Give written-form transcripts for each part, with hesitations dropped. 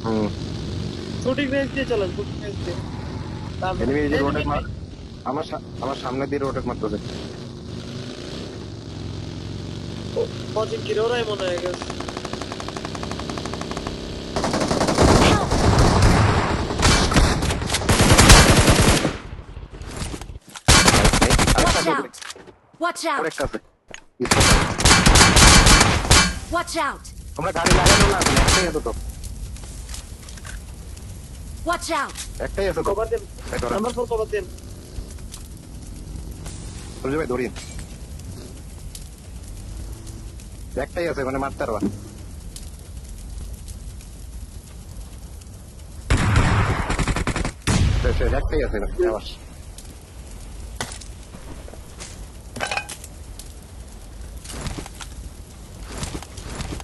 হুম। Shooting range দিয়ে চলেন, shooting range দিয়ে। তারপর এনিমি এই যে রোটেট এনিমি মার, আমার সামনে দিয়ে রোটেট মারতেছে। কোচিং কিরে ওরাই মনে হয়ে গেছে। Help! আরেকটা Watch আছে উপরে, out! Watch out! আরেকটা আছে স্পটার। Watch out! তোমরা গাড়ি লাগানো না, তুমি একটাই আছে তো, Watch out! একটাই আছে তো। কভার দেন, তাই ধরেন নাম্বার 4 কভার দেন। সূর্য ভাই, ধরিন একটাই আছে, মানে মারতে পারবা। শেষ, শেষ, একটাই আছে মানে আবার।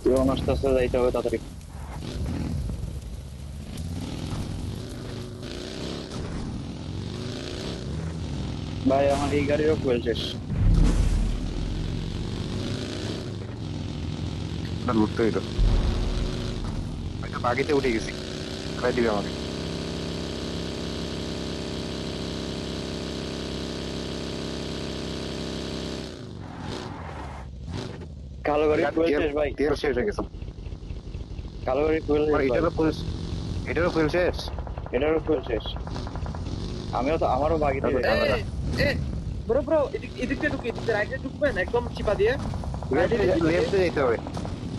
কেউ আস্তে আস্তে যাইতে হবে তাড়াতাড়ি। ভাই আমার এই গাড়িরও ফুয়েল শেষ। লুটতে হইতো, হয়তো বাগিতে উঠে গেছি, খাই দিবে আমাকে। কালো গাড়ির ফুয়েল শেষ ভাই, তেল শেষ হয়ে গেছে। কালো গাড়ির ফুয়েল শেষ আমার ভাই, এটারও ফুল শেষ। এটারও ফুয়েল শেষ। আমিও তো, আমারও বাগিতে তারপর শেষ। ঝামেলা। এ ব্রো ব্রো, এদিকটা ঢুকে, এদিকটা রাইটে ঢুকবেন একদম চিপা দিয়ে। রাইটে ঢুকে লেফটে যেতে হবে,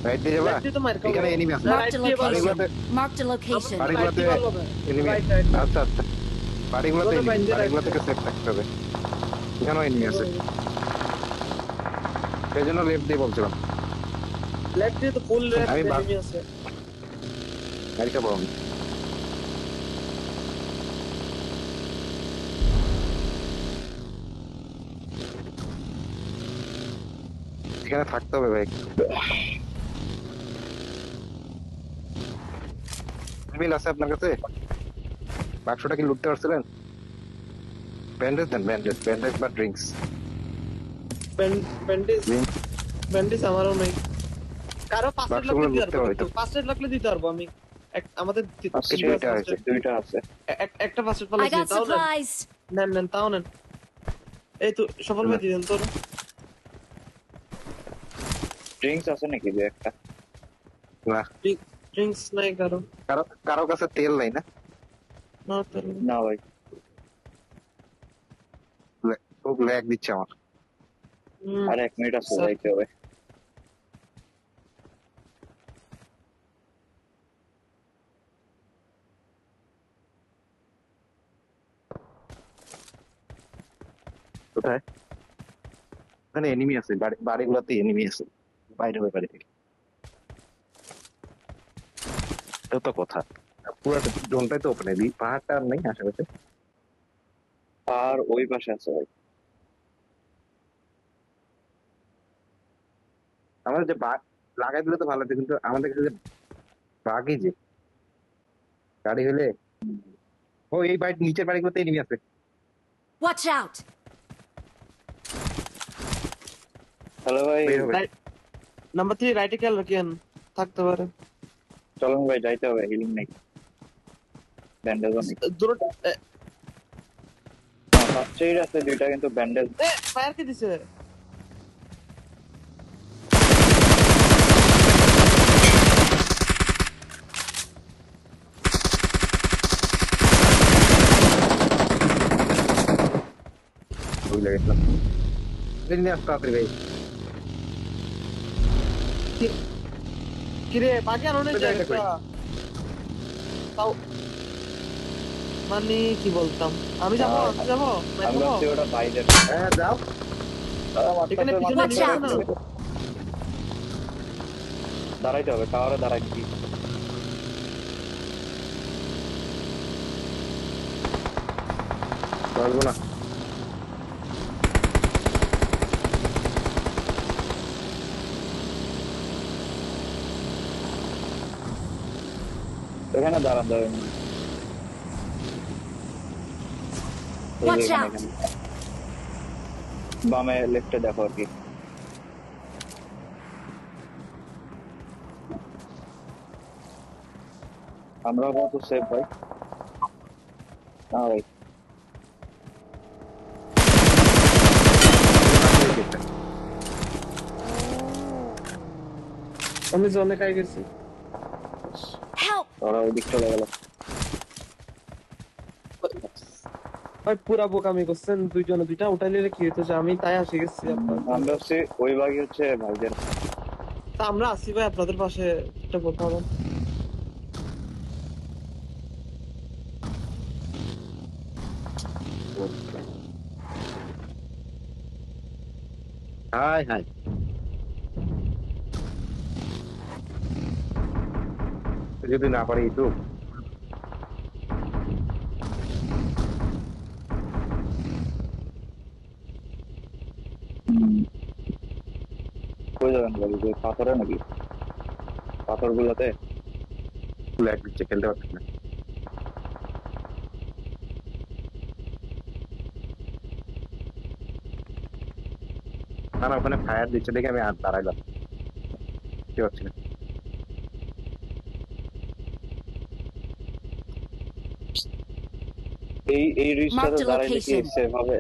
রাইট দিয়ে যাবা। লেফটে তো মার খাবো। এখানে এনিমি আছে, না, Marked রাইট a দিয়ে ভালো। location. বাড়িগুলোতে Marked a location. বাড়িগুলোতে রাইট দিয়ে ভালো হবে। এনিমি। Right right. আচ্ছা আচ্ছা, বাড়িগুলোতে বলো এনিমি, বাইন্দে বাড়িগুলো রাখতে। থেকে সেফ থাকতে হবে। এখানেও এনিমি আছে, সেই জন্য লেফট দিয়ে বলছিলাম। লেফট দিয়ে তো ফুল লেফট আমি এনিমি আছে। গাড়িটা বড়, এখানে থাকতে হবে ভাই। মিল আছে আপনার কাছে? বাক্সটা কি লুটতে পারছিলেন? ব্যান্ডেজ দেন, ব্যান্ডেজ, ব্যান্ডেজ বা ড্রিঙ্কস। ব্যান্ডেজ, ড্রিঙ্কস ব্যান্ডেজ আমারও নাই। কারো ফার্স্ট এড লাগলে বাক্সগুলো দিতে লুটতে পারবো, হবে তো। কিন্তু ফার্স্ট এড লাগলে দিতে পারবো আমি। আমাদের আজকে তিনটা দুইটা ফার্স্ট হয়েছে। এড, দুইটা আছে। একটা ফার্স্ট এড I পালাইছি, got তাও নেন। supplies. নেন নেন, তাও নেন। এই তো সফল ভাই দিলেন তোর। ড্রিঙ্কস আছে নাকি যে একটা? না, ড্রিঙ্কস নাই কারো। কারো কারো কাছে তেল নাই না? না তাহলে না ভাই, খুব ল্যাগ দিচ্ছে আমার। আর 1 মিনিট আছে, স্যার, যাইতে হবে। কোথায়? ওখানে এনিমি আছে, বাড়িগুলোতে এনিমি আছে, বাইরে হবে বাড়ি থেকে। এটা তো কথা, পুরো জোনটাই তো ওপেন, পাহাড়টা আর নেই আশেপাশে। আর ওই পাশে আছে ভাই। আমাদের যে বাঘ লাগাই দিলে তো ভালো হতো, কিন্তু আমাদের কাছে যে বাঘই যে গাড়ি হলে। ও এই বাড়ি, নিচের বাড়িগুলোতে এনিমি আছে। Watch out! হ্যালো ভাই, বের হবে। নাম্বার 3 রাইটে খেয়াল রাখেন, থাকতে পারে। চলুন ভাই, যাইতে হবে, হিলিং নেই, ব্যান্ডেজও নেই। দূর ফার্স্ট এইড আছে দুইটা, কিন্তু ব্যান্ডেজ। ফায়ার কে দিছে? ভুলে গেছিলাম। নিয়ে আসতে তাড়াতাড়ি ভাই। কিরে বাকি আনো নাই কোথায় জায়গাটা? তাও মানে কি বলতাম, আমি যাবো, আমি যাবো, আমি ভাবছি ওটা বাইরের। হ্যাঁ যাও। এখানে পিছনে Watch নিয়ে out! না। দাঁড়াইতে হবে, টাওয়ারে দাঁড়াইছি। পারবো না। এখানে দাঁড়ান দাঁড়ান। এই যে Watch এখানে, out! এখানে বামে লেফটে দেখো আর কি। আমরা কত সেফ ভাই না ভাই আমি জোনে খাই গেছি। Help! ওরা ওইদিক চলে গেল ভাই পুরা বোকামি করছেন, দুইজনে দুইটা উঠাই নিলে কি হতো, যে আমি তাই আসে গেছি আপনার। আমরা হচ্ছে ওই বাকি হচ্ছে ভাইদের তা আমরা আসি ভাই আপনাদের পাশে, একটা কথা বলেন। হাই হাই যদি না পারি তো কই যাবেন ভাই যে পাথরে নাকি পাথর গুলোতে ল্যাগ দিচ্ছে, খেলতে পারছি না। না না, ওখানে ফায়ার দিচ্ছে দেখে আমি আর দাঁড়াইলাম, কি হচ্ছে না। এই রিস্কটাতে Marked a দাঁড়াইলে কি location. সেফ হবে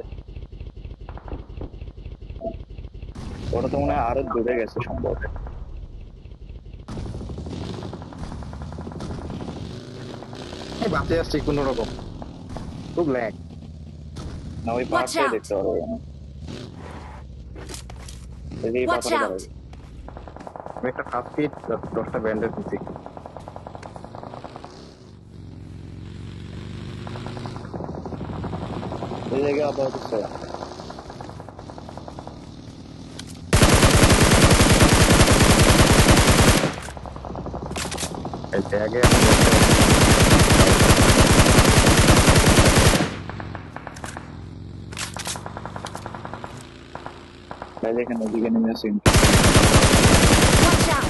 ওটা তো মনে হয় আরো দূরে গেছে সম্ভবত এই বাঁচে আসছি কোন রকম, খুব ল্যাগ। না ওই Watch পাহাড়টাই out! দেখতে পারবো না এই Watch পাথরে out! দাঁড়াবে আমি একটা ফার্স্ট এড 10টা ব্যান্ডেজ দিচ্ছি। এই জায়গায় আপাতত সেফ এই ট্যাগে ভাই দেখেন ওদিকে নেমে আসি Watch out!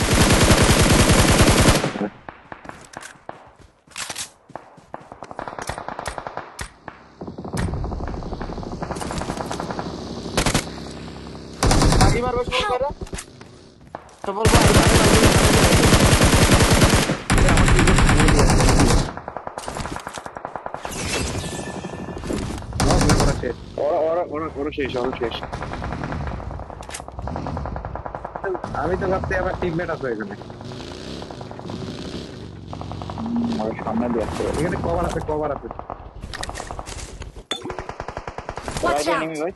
আগে মারবে সবাই করে, সফল ভাই। করা শেষ। ওরা শেষ ওরা শেষ আমি তো ভাবছি আবার টিমমেট আছে এখানে, ওরা সামনে দিয়ে আসতে পারে এখানে কভার আছে, কভার আছে। Watch enemy out!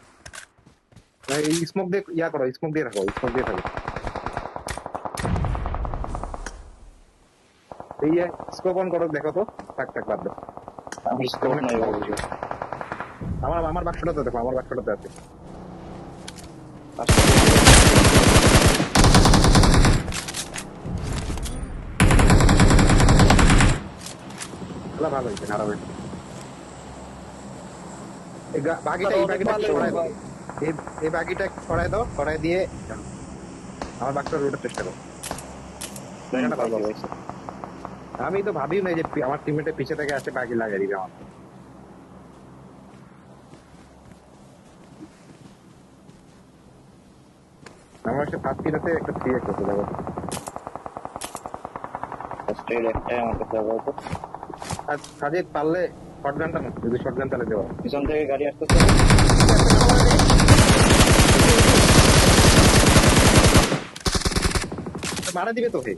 ভাই এই স্মোক দিয়ে ইয়া করো, স্মোক দিয়ে রাখো, স্মোক দিয়ে থাকো। এই স্কোপ অন করো, দেখো তো। থাক থাক, বাদ দাও। আমি স্কোপ নাই বাবু আমার আমার বাক্সটাতে দেখো, আমার বাক্সটাতে আছে। ভালো হয়েছে, খারাপ হয়েছে। বাকিটা এই বাকিটা সরাই দাও, এই বাকিটা সরাই দাও, সরাই দিয়ে আমার বাক্সটা রোটার চেষ্টা করো। জায়গাটা ভালো হয়েছে। আমি তো ভাবিও না যে আমার টিমমেটের পিছে থেকে আসে বাকি লাগিয়ে দিবে আমার। আমার একটা ফার্স্ট কিনাতে একটা 3x আছে, দেখো। স্ট্রেট একটাই আমার কাছে আপাতত আর কাজে পারলে শটগানটা না, যদি শটগান চালাতে পারো। পিছন থেকে গাড়ি আসতেছে মারা দিবে তো হে,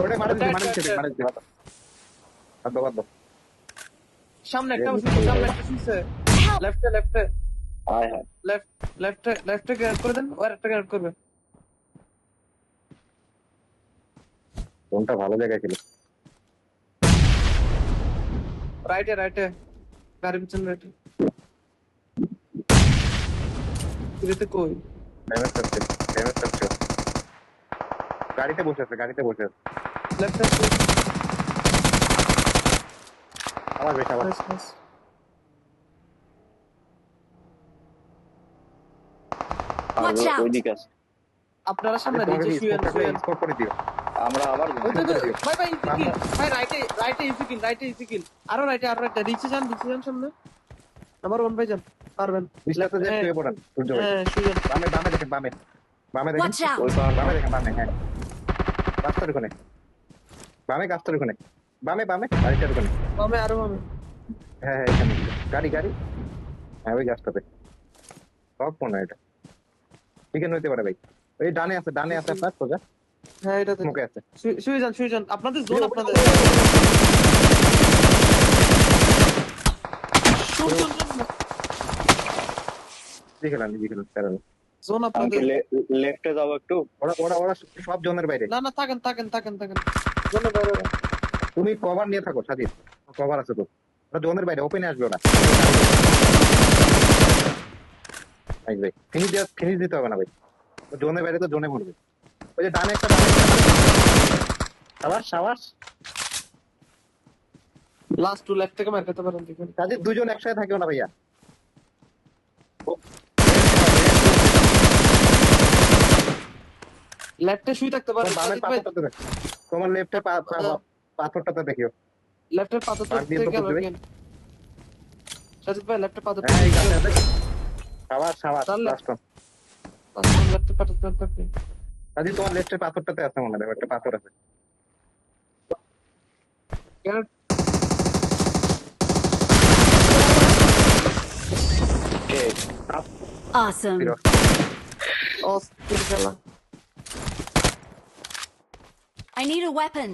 ওটা মারা দিবে, মারা দিবে, মারা দিবে। বাদ দাও, বাদ দাও। সামনে একটা বসে, সামনে একটা শুনছে, লেফটে লেফটে হায় হায় লেফটে গ্রেড করে দেন, আর একটা গ্রেড করবে। কোনটা ভালো জায়গায় ছিল? রাইটে রাইটে গাড়ির পিছনে রাইটে। এটাতে কই ড্যামেজ করছে, ড্যামেজ করছে। গাড়িতে বসে আছে, গাড়িতে বসে আছে। লেফটে আমার বেশ, আমার আর Watch out! ওই দিকে আছে আপনারা সামনে তোমাকে নিচে শুয়েন শুয়েন। স্কোপ করে দিও। আমরা আবার ওই তো ভাই ভাই ইজি কিল, ভাই রাইটে ইজি কিল, আরো রাইটে নিচে যান সামনে। নাম্বার 1 ভাই যান, পারবেন। নিচটাতে যে শুয়ে পড়েন, সূর্য ভাই। হ্যাঁ শুয়েন। বামে বামে দেখেন, বামে বামে দেখেন, Watch out! ওই পাহাড় বামে দেখেন, বামে। হ্যাঁ, রাস্তার ওখানে বামে গাছটার ওখানে, বামে বামে গাড়িটার ওখানে। বামে আরো বামে। হ্যাঁ হ্যাঁ এখানে গাড়ি গাড়ি, হ্যাঁ ওই গাছটাতে সব মনে হয় এটা চিকেন হইতে পারে ভাই। ওই ডানে আছে আপনার সোজা হ্যাঁ এটাতে। মুখে আছে। শুয়ে যান আপনাদের জোন আপনাদের। নিজে খেলাম কারণ জোন আপনাদের। লেফটে যাবো একটু। ওরা সব জনের বাইরে। না না থাকেন। জোনের বাইরে ওরা। তুমি কভার নিয়ে থাকো সাজিদ, কভার আছে তো। ওরা জোনের বাইরে ওপেনে আসবে ওরা। ভাই ফিনিশ দিতে হবে না ভাই, জোনের বাইরে তো জোনে মরবে। ওই যে ডানে একটা সাবাস লাস্ট টু লেফট থেকে মার খেতে পারেন দেখুন। সাজিদ দুজন একসাথে থাকিও না ভাইয়া। লেফটে শুয়ে থাকতে পারেন বামের সাজিদ ভাই। পাথরটাতে দেখ, তোমার লেফটে পাথরটাতে দেখিও। লেফটের পাথরটা মার দিয়ে তো থেকে বুঝবে। রাখেন সাজিদ ভাই। লেফটের পাথরটা হ্যাঁ এই গাছে আছে। সাবাস তাহলে- লাস্ট ওয়ান। লেফটের পাথরটা থাকবে। সাজিদ তোমার লেফটের পাথরটাতে আছে মনে হয়, একটা পাথর আছে। কেন Awesome. ফিরো। অস্থির খেলা। I need a weapon.